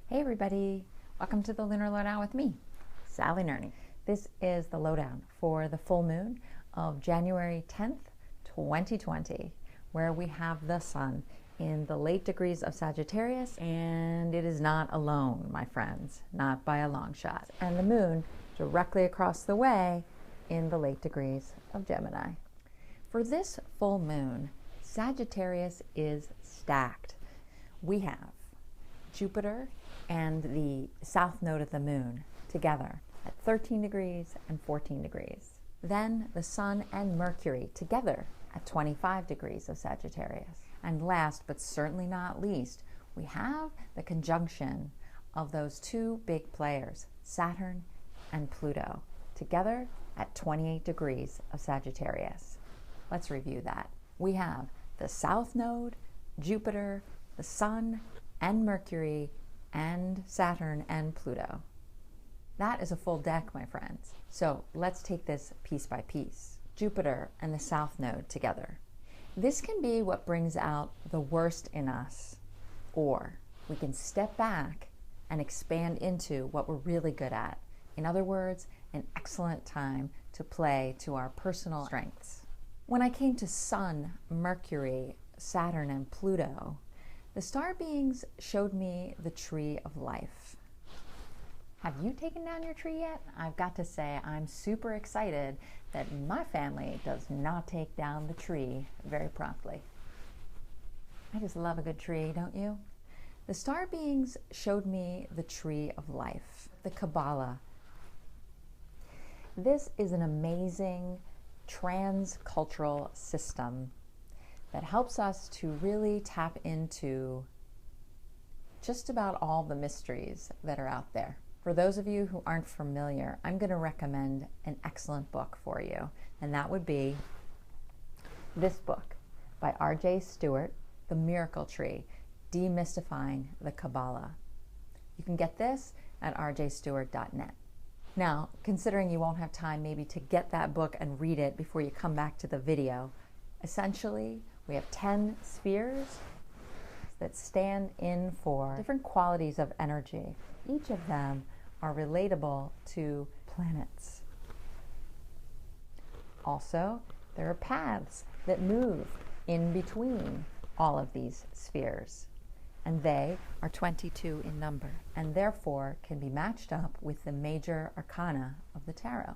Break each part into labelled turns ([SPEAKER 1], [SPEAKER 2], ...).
[SPEAKER 1] Hey everybody, welcome to the Lunar Loadout with me, Sally Nerney. This is the lowdown for the full moon of January 10th, 2020, where we have the sun in the late degrees of Sagittarius, and it is not alone, my friends, not by a long shot. And the moon directly across the way in the late degrees of Gemini. For this full moon, Sagittarius is stacked. We have Jupiter and the south node of the moon together at 13 degrees and 14 degrees. Then the sun and Mercury together at 25 degrees of Sagittarius. And last but certainly not least, we have the conjunction of those two big players, Saturn and Pluto, together at 28 degrees of Sagittarius. Let's review that. We have the south node, Jupiter, the sun and Mercury, and Saturn and Pluto. That is a full deck, my friends. So let's take this piece by piece. Jupiter and the south node together. This can be what brings out the worst in us, or we can step back and expand into what we're really good at. In other words, an excellent time to play to our personal strengths. When I came to Sun, Mercury, Saturn, and Pluto, the star beings showed me the tree of life. Have you taken down your tree yet? I've got to say I'm super excited that my family does not take down the tree very promptly. I just love a good tree, don't you? The star beings showed me the tree of life, the Kabbalah. This is an amazing transcultural system that helps us to really tap into just about all the mysteries that are out there. For those of you who aren't familiar, I'm going to recommend an excellent book for you, and that would be this book by R.J. Stewart, The Miracle Tree, Demystifying the Kabbalah. You can get this at rjstewart.net. Now, considering you won't have time maybe to get that book and read it before you come back to the video, essentially, we have 10 spheres that stand in for different qualities of energy. Each of them are relatable to planets. Also, there are paths that move in between all of these spheres, and they are 22 in number, and therefore can be matched up with the Major Arcana of the Tarot.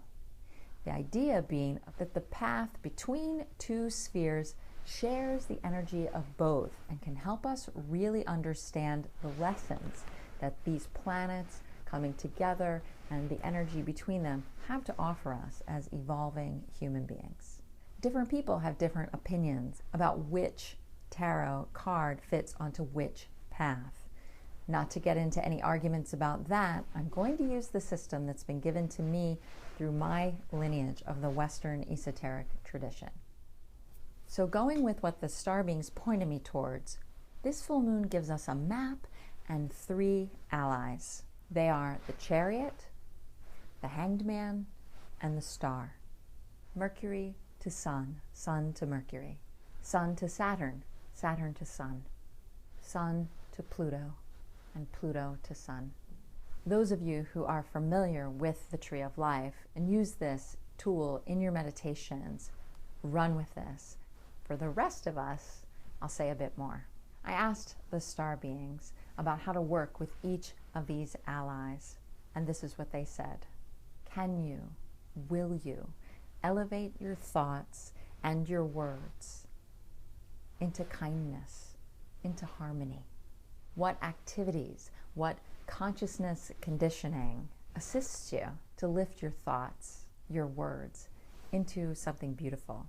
[SPEAKER 1] The idea being that the path between two spheres shares the energy of both and can help us really understand the lessons that these planets coming together and the energy between them have to offer us as evolving human beings. Different people have different opinions about which tarot card fits onto which path. Not to get into any arguments about that, I'm going to use the system that's been given to me through my lineage of the Western esoteric tradition. So going with what the star beings pointed me towards, this full moon gives us a map and 3 allies. They are the Chariot, the Hanged Man, and the Star. Mercury to Sun, Sun to Mercury, Sun to Saturn, Saturn to Sun, Sun to Pluto, and Pluto to Sun. Those of you who are familiar with the Tree of Life and use this tool in your meditations, run with this. For the rest of us, I'll say a bit more. I asked the star beings about how to work with each of these allies, and this is what they said. Can you, will you, elevate your thoughts and your words into kindness, into harmony? What activities, what consciousness conditioning assists you to lift your thoughts, your words, into something beautiful?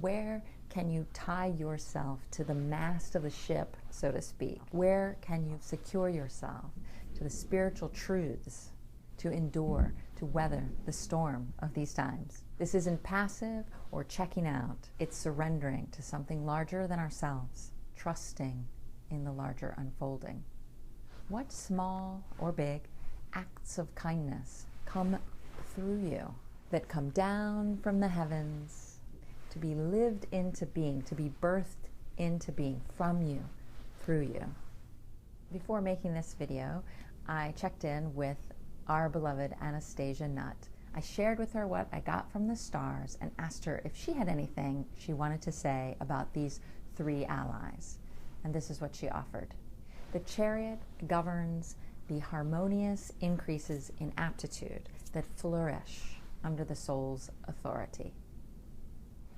[SPEAKER 1] Where can you tie yourself to the mast of the ship, so to speak? Where can you secure yourself to the spiritual truths to endure, to weather the storm of these times? This isn't passive or checking out. It's surrendering to something larger than ourselves, trusting in the larger unfolding. What small or big acts of kindness come through you that come down from the heavens to be lived into being, to be birthed into being from you, through you? Before making this video, I checked in with our beloved Anastasia Nutt. I shared with her what I got from the stars and asked her if she had anything she wanted to say about these three allies. And this is what she offered. The Chariot governs the harmonious increases in aptitude that flourish under the soul's authority.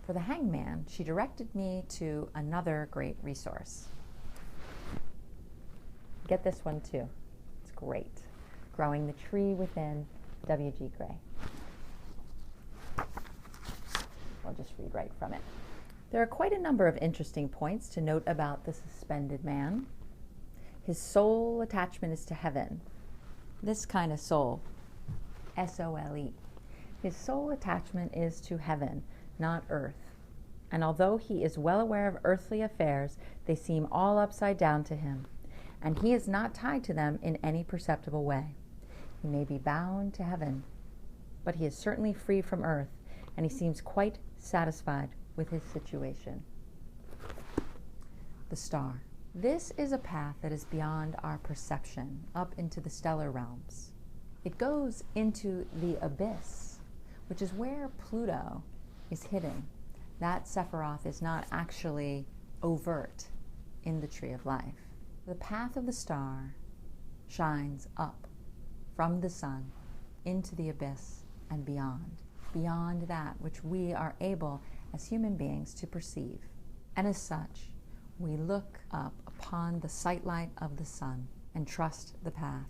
[SPEAKER 1] For the Hangman, she directed me to another great resource. Get this one too. It's great. Growing the Tree Within, W.G. Gray. I'll just read right from it. There are quite a number of interesting points to note about the suspended man. His sole attachment is to heaven. This kind of soul, S-O-L-E. His sole attachment is to heaven, not earth. And although he is well aware of earthly affairs, they seem all upside down to him, and he is not tied to them in any perceptible way. He may be bound to heaven, but he is certainly free from earth, and he seems quite satisfied with his situation. The star. This is a path that is beyond our perception, up into the stellar realms. It goes into the abyss, which is where Pluto is hidden. That Sephiroth is not actually overt in the Tree of Life. The path of the star shines up from the sun into the abyss and beyond that which we are able as human beings to perceive. And as such, we look up upon the sightlight of the sun and trust the path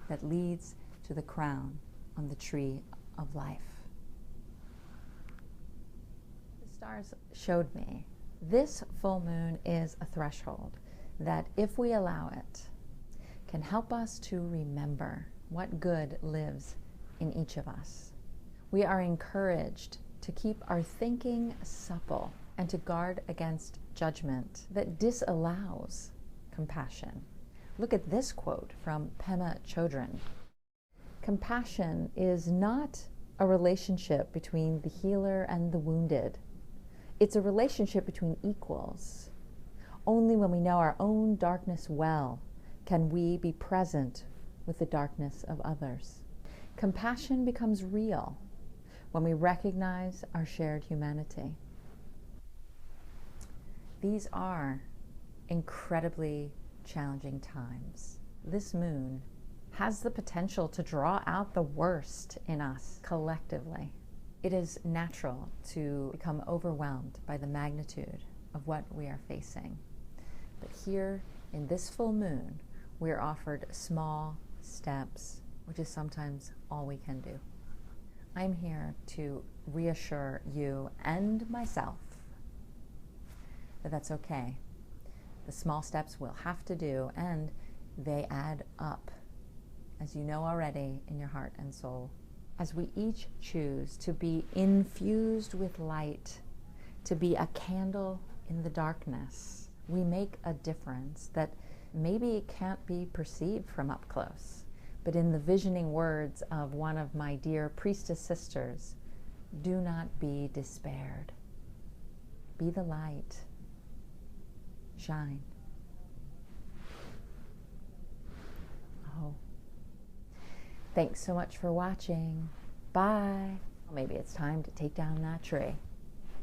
[SPEAKER 1] that leads to the crown on the Tree of Life. The stars showed me this full moon is a threshold that, if we allow it, can help us to remember what good lives in each of us. We are encouraged to keep our thinking supple and to guard against judgment that disallows compassion. Look at this quote from Pema Chodron. Compassion is not a relationship between the healer and the wounded. It's a relationship between equals. Only when we know our own darkness well can we be present with the darkness of others. Compassion becomes real when we recognize our shared humanity. These are incredibly challenging times. This moon has the potential to draw out the worst in us collectively. It is natural to become overwhelmed by the magnitude of what we are facing. But here in this full moon, we are offered small steps, which is sometimes all we can do. I'm here to reassure you and myself that that's okay. The small steps we'll have to do, and they add up, as you know already, in your heart and soul. As we each choose to be infused with light, to be a candle in the darkness, we make a difference that maybe can't be perceived from up close. But in the visioning words of one of my dear priestess sisters, do not be despaired. Be the light. Shine. Oh. Thanks so much for watching. Bye. Maybe it's time to take down that tree.